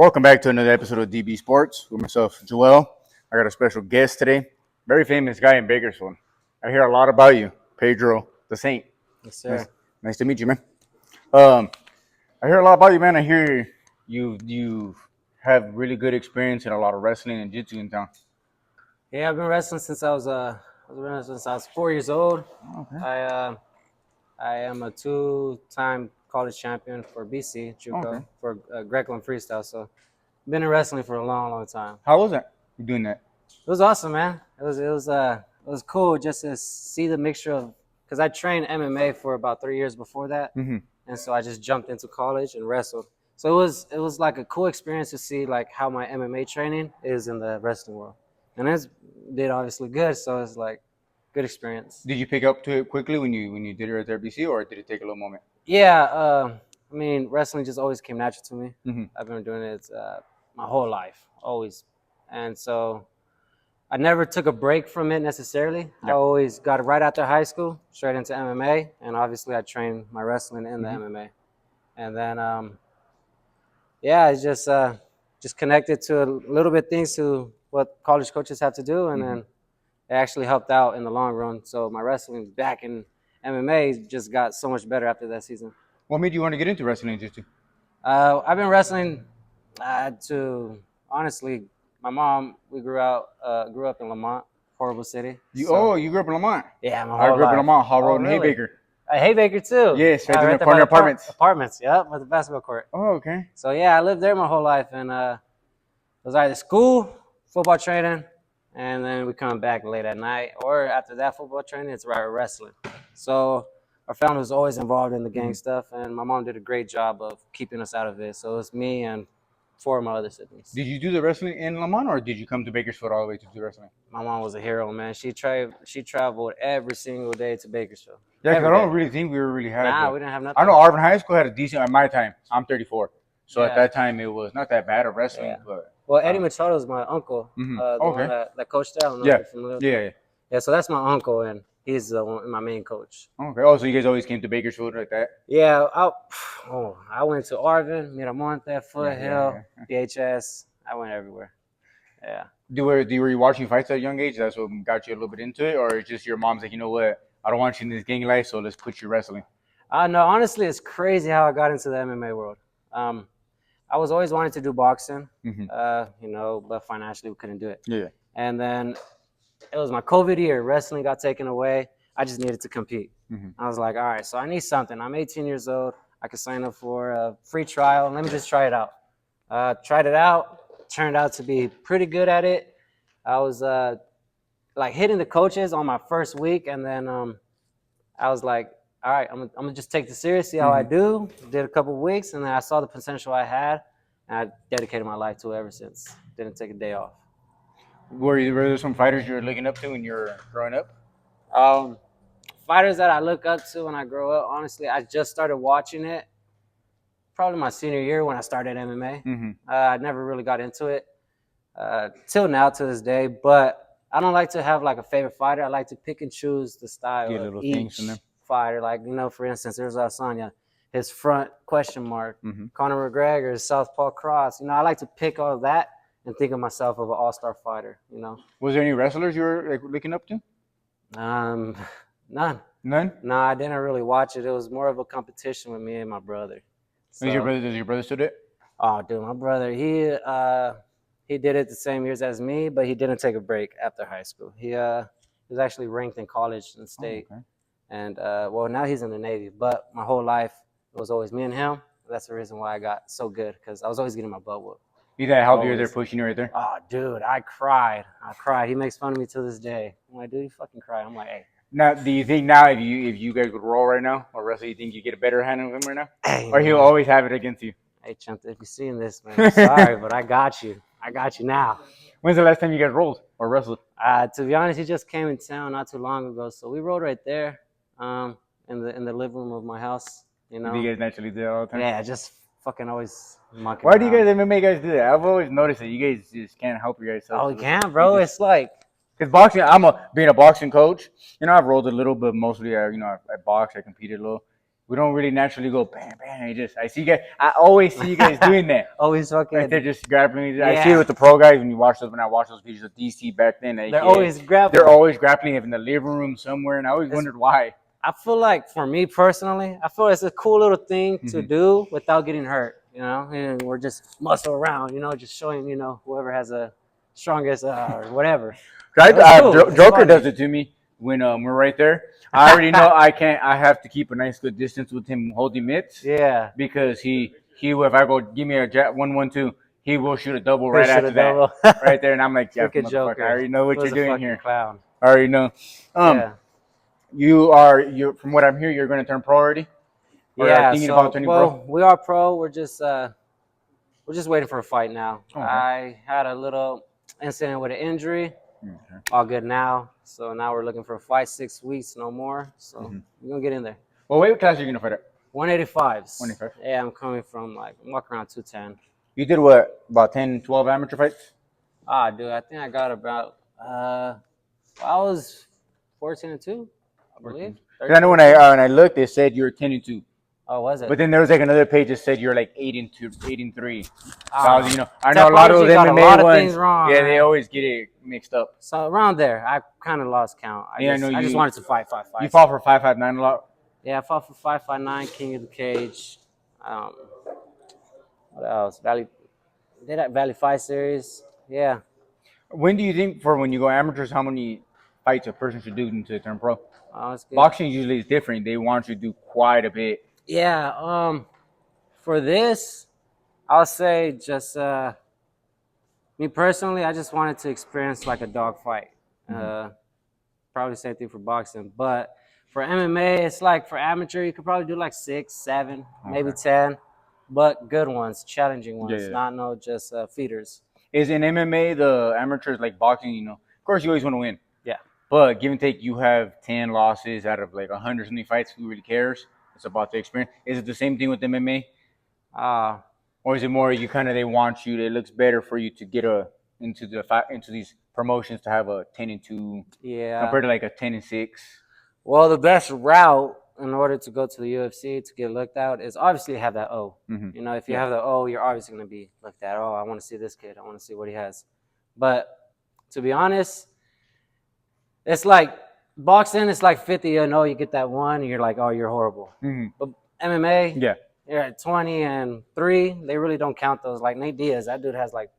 Welcome back to another episode of DB Sports with myself, Joel. I got a special guest today, very famous guy in Bakersfield. I hear a lot about you, Pedro the Saint. Yes, sir. Nice to meet you, man. I hear a lot about you, man. I hear you have really good experience in a lot of wrestling and jiu-jitsu in town. Yeah, I've been wrestling since I was 4 years old. Okay. I am a two-time college champion for BC JUCO Okay. for Greco and freestyle. So, been in wrestling for a long, long time. How was that? You doing that? It was awesome, man. It was cool just to see the mixture of, because I trained MMA for about 3 years before that, and so I just jumped into college and wrestled. So it was like a cool experience to see like how my MMA training is in the wrestling world, and it did obviously good. So it's like good experience. Did you pick up to it quickly when you did it at RBC, or did it take a little moment? Yeah, I mean wrestling just always came natural to me. Mm-hmm. I've been doing it my whole life, always, and so I never took a break from it necessarily. Yeah. I always got right after high school, straight into MMA, and obviously I trained my wrestling in the MMA, and then it's just connected to a little bit things to what college coaches have to do, and then it actually helped out in the long run. So my wrestling back in MMA just got so much better after that season. What made you want to get into wrestling and jiu-jitsu? I've been wrestling to honestly. My mom, we grew up in Lamont, horrible city. You grew up in Lamont. Yeah, my I whole grew up in life. Lamont, Hall Road, and really? Haybaker. Haybaker too. Yes, right right in the there corner by apartments. Apartments, yep, with the basketball court. Oh, okay. So yeah, I lived there my whole life, and it was either school, football training, and then we come back late at night, or after that football training, it's right wrestling. So our family was always involved in the gang stuff, and my mom did a great job of keeping us out of it. So it's me and four of my other siblings. Did you do the wrestling in Lamont, or did you come to Bakersfield all the way to do wrestling? My mom was a hero, man. She traveled every single day to Bakersfield. Yeah, because I Every don't day. really think we were really had. Nah, we didn't have nothing. I know Auburn High School had a decent. At my time, I'm 34, so Yeah. at that time it was not that bad of wrestling. Yeah. But Well, Eddie Machado is my uncle, the Okay. one that coached there. I don't know Yeah. if you're familiar with him. yeah. Yeah, so that's my uncle, and he's my main coach. Okay. Oh, so you guys always came to Bakersfield like that? Yeah, I went to Arvin, Miramonte, Foothill, Yeah. DHS. I went everywhere. Yeah. Were you watching fights at a young age? That's what got you a little bit into it, or it's just your mom's like, you know what? I don't want you in this gang life, so let's put you wrestling. No, honestly, it's crazy how I got into the MMA world. I was always wanting to do boxing, but financially we couldn't do it. Yeah. And then it was my COVID year. Wrestling got taken away. I just needed to compete. I was like, all right, so I need something. I'm 18 years old. I could sign up for a free trial. Let me just try it out. Tried it out. Turned out to be pretty good at it. I was like hitting the coaches on my first week, and then I was like, all right, I'm gonna just take this serious, see how I do. Did a couple of weeks, and then I saw the potential I had, and I dedicated my life to it ever since. Didn't take a day off. Were there some fighters you were looking up to when you were growing up? Fighters that I look up to when I grow up, honestly, I just started watching it probably my senior year when I started MMA. I never really got into it till now, to this day, but I don't like to have like a favorite fighter. I like to pick and choose the style of little each things from them. fighter. Like, for instance, there's Asanya, his front question mark, Conor McGregor's southpaw cross. I like to pick all of that and think of myself as an all-star fighter, Was there any wrestlers you were like looking up to? None. None? No, I didn't really watch it. It was more of a competition with me and my brother. So, Does your brother still do it? Oh, dude, my brother, he did it the same years as me, but he didn't take a break after high school. He was actually ranked in college and state. Oh, okay. And, now he's in the Navy. But my whole life, it was always me and him. That's the reason why I got so good, because I was always getting my butt whooped. He that helped you right there, pushing you right there? Oh, dude, I cried. He makes fun of me to this day. I'm like, dude, you fucking cry. I'm like, hey. Now, do you think now if you guys would roll right now or wrestle, you think you get a better hand of him right now? Hey, or he'll always have it against you? Hey, Chump, if you're seeing this, man, I'm sorry, but I got you. I got you now. When's the last time you guys rolled or wrestled? To be honest, he just came in town not too long ago, so we rolled right there, in the living room of my house. Do you guys naturally do that all the time? Yeah, just fucking always monkey. Why do you guys MMA guys do that? I've always noticed that you guys just can't help your guys. Oh, we can, bro. It's like, because boxing, being a boxing coach. I've rolled a little, but mostly I boxed. I competed a little. we don't really naturally go bam bam. I always see you guys doing that. Always fucking. Like they're just grappling. I see Yeah. it with the pro guys when I watch those videos of DC back then. They're always grappling. They're always grappling in the living room somewhere, and I always wondered why. I feel like for me personally, I feel it's a cool little thing to do without getting hurt, you know. And we're just muscle around, you know, just showing, you know, whoever has the strongest or whatever. Joker does it to me when we're right there. I already know I can't. I have to keep a nice good distance with him holding mitts. Yeah. Because he if I go give me a 1-1-2, he will shoot a double right after that, right there, and I'm like, yeah, Joker. I already know what you're doing here. Clown. I already know. Yeah. You from what I'm hearing, you're going to turn pro already. Or yeah. So we are pro. We're just waiting for a fight now. Okay. I had a little incident with an injury. Okay. All good now. So now we're looking for a fight. 6 weeks, no more. So we're gonna get in there. Well, what weight class are you gonna fight at? 185s. 185. Yeah, I'm coming from I'm walking around 210. You did what? About 10, 12 amateur fights? Dude, I think I got about I was 14-2, I believe. I know when I looked, it said you were 10-2. Oh, was it? But then there was like another page that said you're like 8-2, 8-3. So I know a lot of those MMA ones. Wrong, yeah, they always get it mixed up. So around there, I kind of lost count. I just wanted to fight. You fought for 559 a lot. Yeah, I fought for 559, King of the Cage. What else? Valley Fight Series. Yeah. When do you think when you go amateurs, how many fights a person should do to turn pro? Boxing usually is different. They want you to do quite a bit. Yeah. For this, I'll say just me personally, I just wanted to experience like a dog fight. Probably same thing for boxing, but for MMA, it's like for amateur, you could probably do like 6, 7, maybe 10, but good ones, challenging ones, not just feeders. Is in MMA the amateurs like boxing? Of course, you always want to win. Yeah. But give and take, you have 10 losses out of like 100 something fights. Who really cares? It's about the experience. Is it the same thing with MMA? Or is it more they want you? It looks better for you to get into these promotions to have a 10-2. Yeah. Compared to like a 10-6. Well, the best route in order to go to the UFC to get looked at is obviously have that O. You know, if you have the O, you're obviously going to be looked at. Oh, I want to see this kid. I want to see what he has. But to be honest, it's like boxing. It's like 50. You get that one, and you're like, oh, you're horrible. But MMA, you're at 20-3. They really don't count those. Like Nate Diaz, that dude has like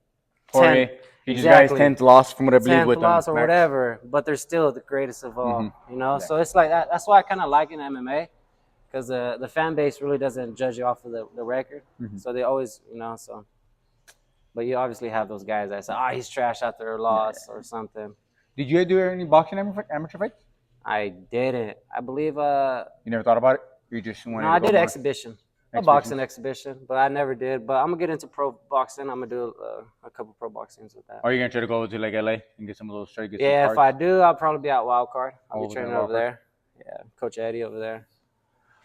10. He just got his 10th loss from what I believe with them. 10th loss or whatever, but they're still the greatest of all. So it's like that. That's why I kind of like in MMA, because the fan base really doesn't judge you off of the record. So they always, so. But you obviously have those guys that say, he's trash after a loss or something. Did you do any boxing amateur fights? I didn't. I believe. You never thought about it? You just wanted. No, I did an exhibition. A boxing exhibition, but I never did. But I'm gonna get into pro boxing. I'm gonna do a couple pro boxings with that. Are you gonna try to go to like LA and get some of those? Try to get some cards? If I do, I'll probably be at Wild Card. I'll be training over there. Yeah, Coach Eddie over there.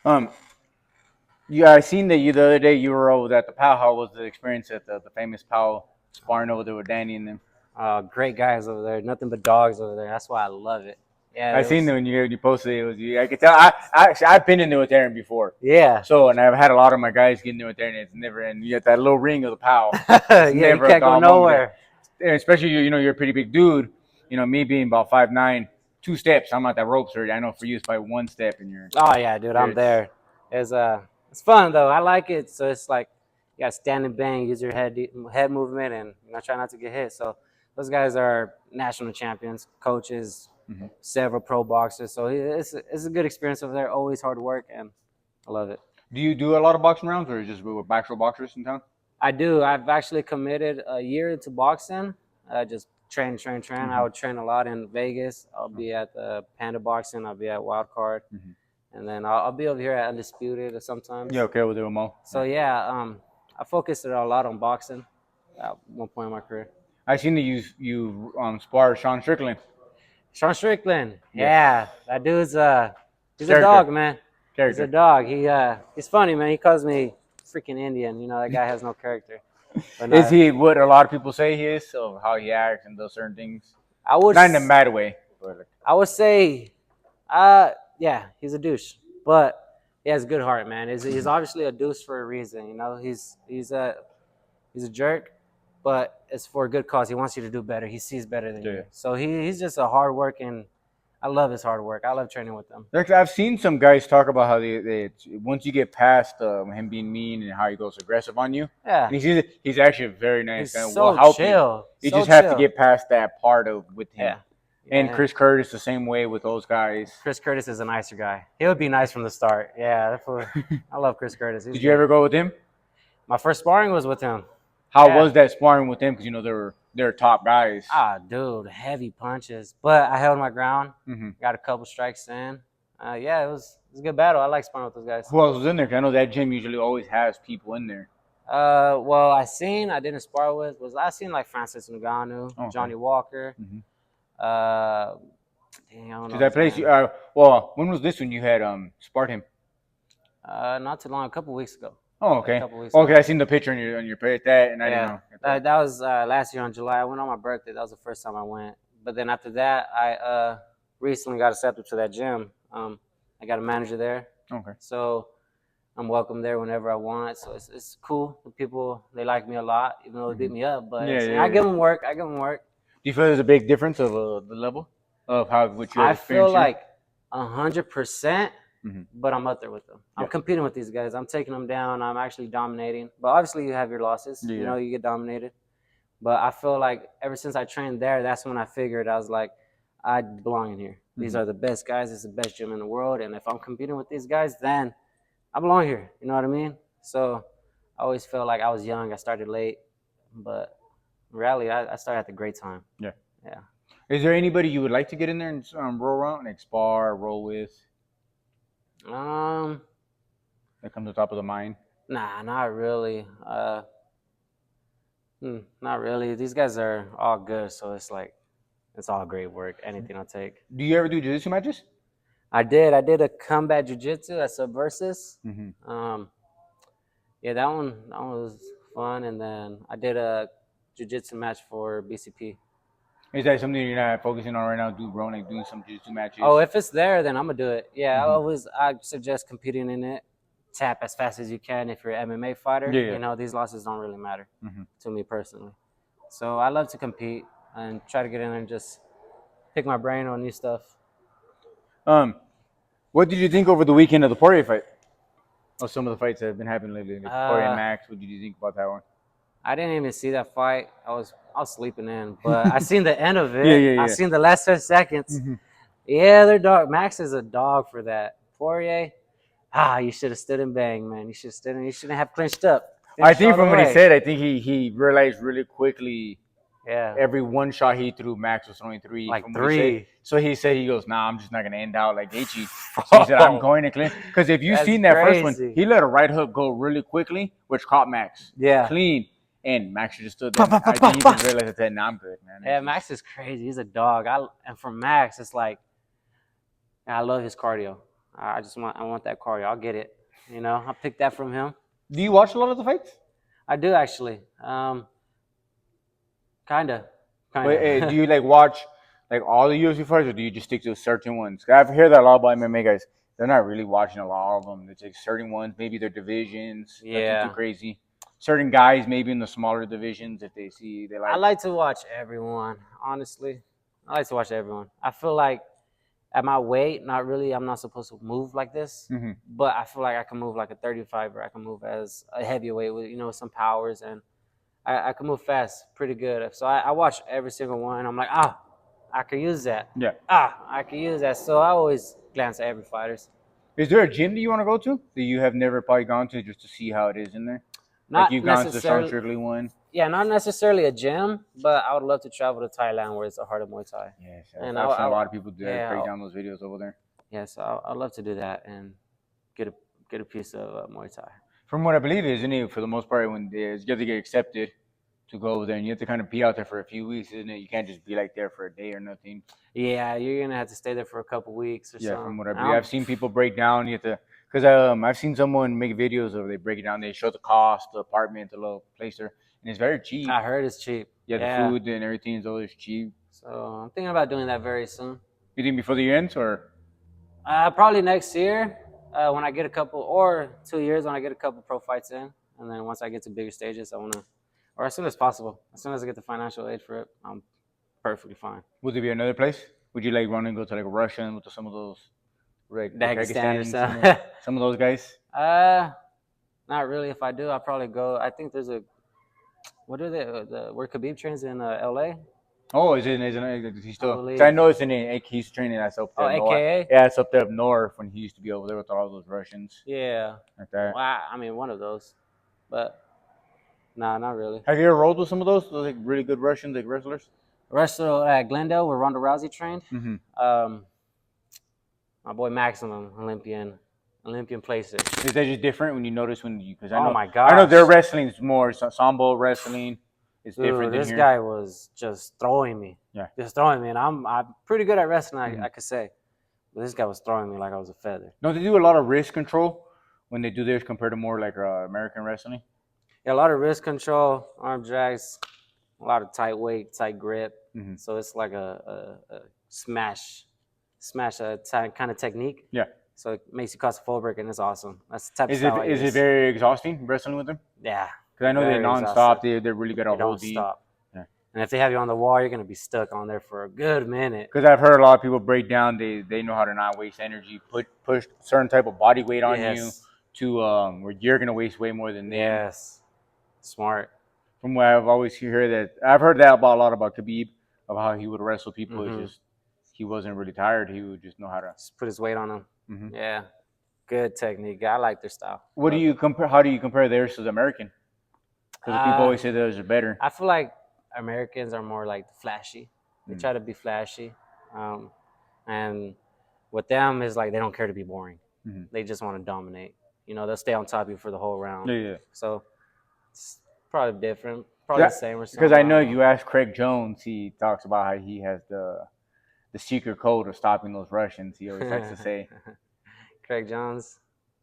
I seen that the other day you were over at the POW. How was the experience at the famous POW sparring over there with Danny and them? Great guys over there. Nothing but dogs over there. That's why I love it. Yeah, I seen them when you posted it. It was you. I could tell. I've been in there with Aaron before. Yeah. So and I've had a lot of my guys get in there with Aaron. It's never. And you get that little ring of the POW. You can't go nowhere. Especially you're a pretty big dude. Me being about 5'9", 2 steps. I'm at that ropes already. I know for you it's by 1 step and you're. Oh yeah, dude, I'm there. It's fun though. I like it. So it's like you got to stand and bang, use your head movement, and try not to get hit. So those guys are national champions, coaches. Several pro boxers, so it's a good experience over there. Always hard work, and I love it. Do you do a lot of boxing rounds, or just with actual boxers in town? I do. I've actually committed a year into boxing. Just train. I would train a lot in Vegas. I'll be at the Panda Boxing. I'll be at Wild Card, and then I'll be over here at Undisputed sometimes. Yeah, okay, with them all. So I focused a lot on boxing at one point in my career. I seen that you sparred Sean Strickland. Sean Strickland, yeah, that dude's he's a dog, man. He's a dog. He's funny, man. He calls me freaking Indian. That guy has no character. But is he what a lot of people say he is? So how he acts and those certain things. Not in a bad way. But I would say, yeah, he's a douche. But he has a good heart, man. He's obviously a deuce for a reason. You know, he's a jerk, but it's for a good cause. He wants you to do better. He sees better than you. So he's just a hard working. I love his hard work. I love training with him. I've seen some guys talk about how they once you get past him being mean and how he goes aggressive on you. Yeah, he's actually a very nice guy. He's so Will help chill. You so just have chill. to get past that part of with him. Yeah. And Chris Curtis the same way with those guys. Chris Curtis is a nicer guy. He would be nice from the start. Yeah, I love Chris Curtis. Did you ever go with him? My first sparring was with him. How was that sparring with him? Because you know they're top guys. Ah, dude, heavy punches. But I held my ground. Mm-hmm. Got a couple strikes in. Yeah, it was a good battle. I like sparring with those guys. Who else was in there? 'Cause I know that gym usually always has people in there. Well, I didn't spar with. I seen like Francis Ngannou, Johnny Walker. Mm-hmm. Dang, I don't know. Did that place? Well, when was this when you had sparred him? Not too long. A couple weeks ago. Oh, okay. Okay, I seen the picture on your page that, and I didn't know. That was last year on July. I went on my birthday. That was the first time I went. But then after that, I recently got accepted to that gym. I got a manager there. Okay. So I'm welcome there whenever I want. So it's cool. The people, they like me a lot, even though they beat me up. But I give them work. Do you feel there's a big difference of the level of how what you? I feel like 100%. Mm-hmm. But I'm up there with them. I'm competing with these guys. I'm taking them down. I'm actually dominating. But obviously, you have your losses. Yeah. You know, you get dominated. But I feel like ever since I trained there, that's when I figured I was like, I belong in here. Mm-hmm. These are the best guys. It's the best gym in the world. And if I'm competing with these guys, then I belong here. You know what I mean? So I always felt like I was young. I started late. But in reality, I started at the great time. Yeah. Yeah. Is there anybody you would like to get in there and roll around, like spar, roll with? That comes to the top of the mind. Nah, not really. Not really. These guys are all good, so it's like it's all great work. Anything I'll take. Do you ever do jiu-jitsu matches? I did a combat jiu-jitsu at Subversus. Mm-hmm. Yeah, that one was fun, and then I did a jiu-jitsu match for BCP. Is that something you're not focusing on right now? Doing some jiu-jitsu matches? Oh, if it's there, then I'm gonna do it. Yeah, I suggest competing in it. Tap as fast as you can if you're an MMA fighter. Yeah. You know, these losses don't really matter to me personally. So I love to compete and try to get in there and just pick my brain on new stuff. What did you think over the weekend of the Poirier fight? Or some of the fights that have been happening lately, like Poirier and Max. What did you think about that one? I didn't even see that fight. I was sleeping in, but I seen the end of it. Yeah. I seen the last 10 seconds. Mm-hmm. Yeah, they're dog. Max is a dog for that. Poirier, you should have stood and banged, man. You should have stood and you shouldn't have clinched up. I think from what he said, I think he realized really quickly. Yeah. Every one shot he threw, Max was throwing three. Like three. So he said, he goes, nah, I'm just not going to end out like Gaethje. So he said, I'm going to clean. Because if you've seen that first one, he let a right hook go really quickly, which caught Max. Yeah. Clean. And Max just stood there. I think he just realized that, nah, I'm good, man. Yeah, Max is crazy. He's a dog. And for Max, it's like, I love his cardio. I want that cardio. I'll get it. You know, I'll pick that from him. Do you watch a lot of the fights? I do, actually. Kinda. But, do you watch all the UFC fights, or do you just stick to certain ones? I've heard that a lot about MMA guys. They're not really watching a lot of them. It's certain ones, maybe their divisions. Yeah. Too crazy. Certain guys, maybe in the smaller divisions, if they see they like. I like to watch everyone. Honestly, I like to watch everyone. I feel like at my weight, not really. I'm not supposed to move like this, but I feel like I can move like a 35er. I can move as a heavyweight with some powers, and I can move fast, pretty good. So I watch every single one. I'm like, I could use that. Yeah. I could use that. So I always glance at every fighters. Is there a gym that you want to go to that you have never probably gone to just to see how it is in there? Not you've gone to the Sean Strickly one? Yeah, not necessarily a gym, but I would love to travel to Thailand where it's the heart of Muay Thai. Yes, and I've seen a lot of people do that, break down those videos over there. Yeah, so I'd love to do that and get a piece of Muay Thai. From what I believe, isn't it, for the most part, when you have to get accepted to go over there, and you have to kind of be out there for a few weeks, isn't it? You can't just be there for a day or nothing. Yeah, you're going to have to stay there for a couple weeks or something. Yeah, from what I believe. I've seen people break down. You have to, because I've seen someone make videos of they break it down. They show the cost, the apartment, the little place there, and it's very cheap. I heard it's cheap. Yeah, the food and everything is always cheap. So I'm thinking about doing that very soon. You think before the year ends, or? Probably next year. When I get a couple, or 2 years when I get a couple pro fights in, and then once I get to bigger stages, I want to, or as soon as possible, as soon as I get the financial aid for it, I'm perfectly fine. Would there be another place? Would you like want to go to like Russia and to some of those, like Dagestan or Kyrgyzstan, something. some of those guys? Not really. If I do, I'll probably go. I think there's a, what are they? Where Khabib trains in L.A. Oh, is he I still? 'Cause I believe. know it's in he's training that's up Oh, there north. AKA. Yeah, it's up there up north when he used to be over there with all those Russians Yeah. like that. Well, I mean, one of those, but nah, not really. Have you ever rolled with some of those like really good Russians, like wrestlers? Wrestle at Glendale where Ronda Rousey trained. Mm-hmm. My boy Maximum, Olympian placer. Is that just different when you notice when you? Because I know, Oh my I know gosh. their wrestling is more sambo wrestling. It's Dude, different than this here. guy was just throwing me. Yeah. Just throwing me, and I'm pretty good at wrestling, Mhm. I could say. But this guy was throwing me like I was a feather. Don't they do a lot of wrist control when they do this compared to more like American wrestling? Yeah, a lot of wrist control, arm drags, a lot of tight weight, tight grip. Mhm. So it's like a smash kind of technique. Yeah. So it makes you claustrophobic, and it's awesome. That's the type of Is style I it use. very exhausting wrestling with them? Yeah. Because I know they're Very nonstop. exhausting. They're really good You at hold don't deep. stop. Yeah. And if they have you on the wall, you're gonna be stuck on there for a good minute. Because I've heard a lot of people break down. They know how to not waste energy. Push certain type of body weight on you to where you're gonna waste way more than them. Yes. Smart. From what I've always heard that I've heard that about a lot about Khabib, of how he would wrestle people. Mhm. It's just he wasn't really tired. He would just know how to. Just put his weight on them. Mhm. Yeah. Good technique. I like their style. What do you compare? How do you compare theirs to the American? Because people always say theirs are better. I feel like Americans are more like flashy. They Mm. try to be flashy. And with them is like they don't care to be boring. Mhm. They just want to dominate. You know, they'll stay on top of you for the whole round. Yeah. So it's probably different. Probably the same or something. Because I know you ask Craig Jones, he talks about how he has the secret code of stopping those Russians. He always likes to say. Craig Jones.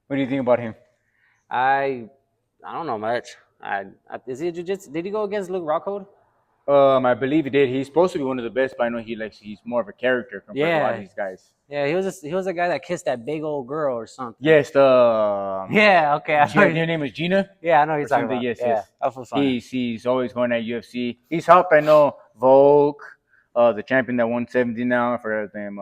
What do you think about him? I don't know much. Is he a jiu-jitsu? Did he go against Luke Rockhold? I believe he did. He's supposed to be one of the best, but I know he's more of a character compared to a lot of these guys. Yeah, he was a guy that kissed that big old girl or something. Yes, Yeah, okay. Your name is Gina? Yeah, I know you're talking about. Yes. That was funny. He's always going at UFC. He's helped, I know, Volk, the champion that 170 now, I forgot his name,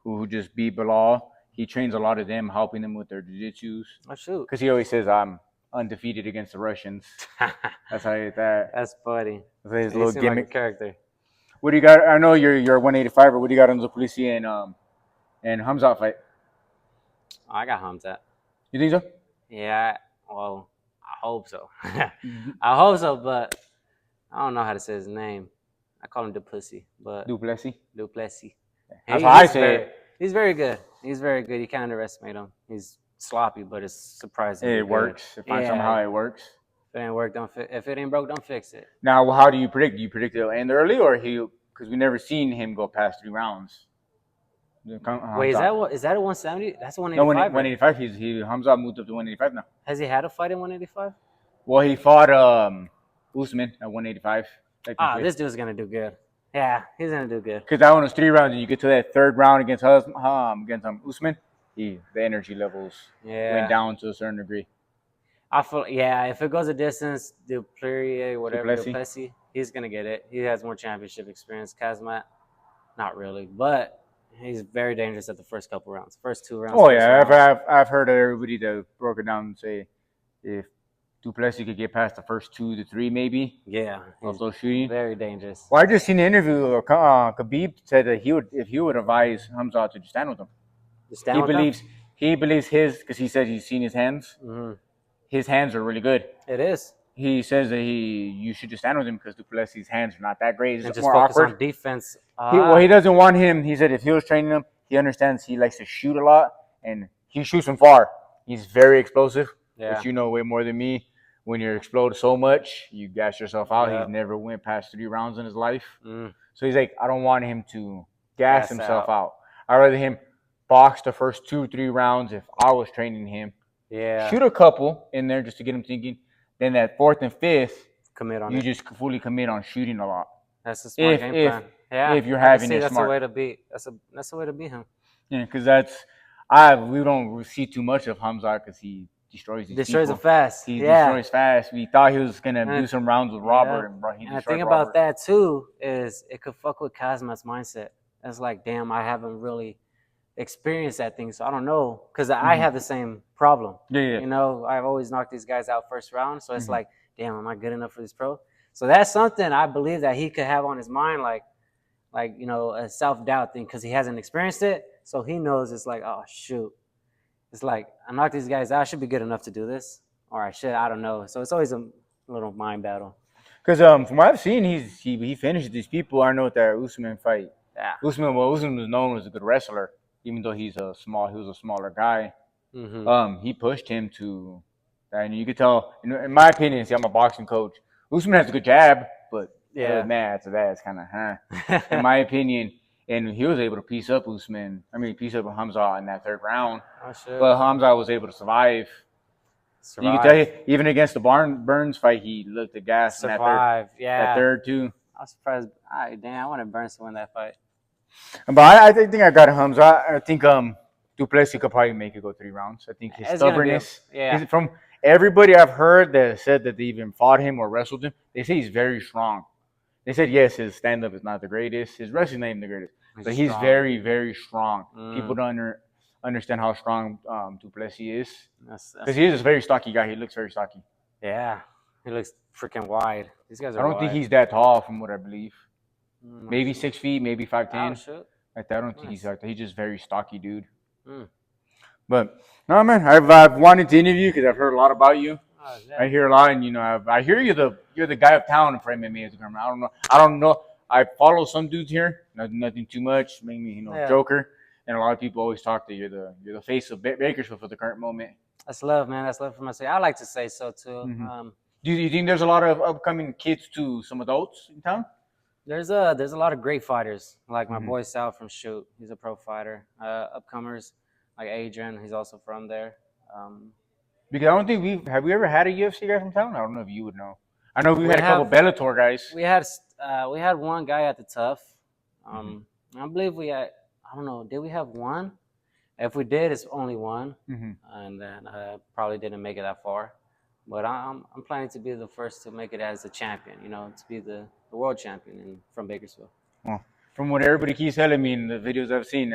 who just beat Bilal. He trains a lot of them, helping them with their jiu-jitsus. Oh, shoot. Because he always says, I'm undefeated against the Russians. That's how he did that. That's funny. That's his little gimmick. Like a character. What do you got? I know you're 185, but what do you got on the Polisi and Hamzat fight? Oh, I got Hamzat. You think so? Yeah, well, I hope so. I hope so, but I don't know how to say his name. I call him Duplessis, but Duplessis. That's how I say it. He's very good. He's very good. You can't underestimate him. He's sloppy, but it's surprising. It works. Somehow it works. If it ain't work, if it ain't broke, don't fix it. Now, how do you predict? Do you predict it'll end early, or because we never seen him go past 3 rounds? Wait, is that a 170? That's a 185. No, 185. Hamzat moved up to 185 now. Has he had a fight in 185? Well, he fought Usman at 185. This dude's gonna do good. Yeah, he's gonna do good. Because that one was 3 rounds, and you get to that 3rd round against Usman, the energy levels went down to a certain degree. I feel if it goes a distance, Duplessis, he's gonna get it. He has more championship experience. Kazmat, not really, but he's very dangerous at the first couple rounds. First 2 rounds. Oh yeah, I've heard of everybody that broke it down and say if Duplessis could get past the first 2 to 3, maybe. Yeah, of those shooting. Very dangerous. Well, I just seen an interview. Khabib said that if he would advise Hamzat to just stand with him. He believes his, because he said he's seen his hands. Mm-hmm. His hands are really good. It is. He says that you should just stand with him because Duplessis' hands are not that great. It's and just more focus awkward on defense. He doesn't want him. He said if he was training him, he understands he likes to shoot a lot and he shoots from far. He's very explosive, which you know way more than me. When you explode so much, you gas yourself out. He's never went past 3 rounds in his life. So he's like, I don't want him to gas himself out. I'd rather him box the first 2-3 rounds if I was training him. Yeah. Shoot a couple in there just to get him thinking. Then that 4th and 5th, you just fully commit on shooting a lot. That's a smart game plan. If you're having it that's smart. A way to beat. That's a way to beat him. Yeah, because We don't see too much of Hamza because he destroys these Destroys people. it fast. He Yeah. destroys fast. We thought he was gonna And do some rounds with yeah. Robert, and he And the destroyed thing Robert. about that too is it could fuck with Kazma's mindset. It's like, damn, I haven't really experienced that thing, so I don't know. Because I have the same problem. Yeah. You know, I've always knocked these guys out first round, so it's like, damn, am I good enough for this pro? So that's something I believe that he could have on his mind, like you know, a self-doubt thing, because he hasn't experienced it. So he knows it's like, oh shoot, it's like I knocked these guys out. I should be good enough to do this, or I should. I don't know. So it's always a little mind battle. Because from what I've seen, he finishes these people. I know that Usman fight. Yeah. Usman was known as a good wrestler, even though he was a smaller guy. He pushed him to, and you could tell. In my opinion, see, I'm a boxing coach. Usman has a good jab, but man, after that, it's kind of in my opinion. And he was able to piece up Usman. I mean, piece up Hamza in that third round. Oh, shit. But Hamza was able to survive. You can tell even against the Burns fight, he looked at gas. Survive, that third too. I was surprised. Damn, I wanted Burns to win that fight. But I think I got Hamza. I think Duplessis could probably make it go 3 rounds. I think his stubbornness. From everybody I've heard that said that they even fought him or wrestled him, they say he's very strong. They said yes, his stand up is not the greatest, his wrestling ain't the greatest, but he's very, very strong. People don't understand how strong Duplessis is, because he is a very stocky guy. He looks very stocky. Yeah, he looks freaking wide. These guys are. I don't think he's that tall, from what I believe. Maybe 6 feet, maybe 5'10". Like that. I don't think he's like that. He's just very stocky, dude. But no, man, I've wanted to interview you because I've heard a lot about you. Oh, I hear a lot, and I hear you're the guy of town for MMA. I don't know. I follow some dudes here, nothing too much, mainly Joker, and a lot of people always talk that you're the face of Bakersfield for the current moment. That's love, man. That's love for myself. I like to say so too. Do you think there's a lot of upcoming kids to some adults in town? There's a lot of great fighters, like my boy Sal from Shoot. He's a pro fighter. Upcomers like Adrian, he's also from there. Because I don't think have we ever had a UFC guy from town? I don't know if you would know. I know we had a couple Bellator guys. We had one guy at the Tough. I believe we had. I don't know. Did we have one? If we did, it's only one, and then probably didn't make it that far. But I'm planning to be the first to make it as a champion. To be the world champion from Bakersfield. Well, from what everybody keeps telling me in the videos I've seen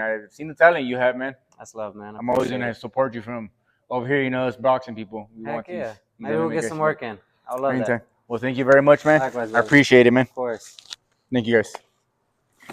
the talent you have, man. That's love, man. I'm always gonna support you from over here. Us boxing people. Heck yeah. Maybe we'll get some work in. I love that. Well, thank you very much, man. Likewise, I appreciate it, man. Of course. Thank you, guys.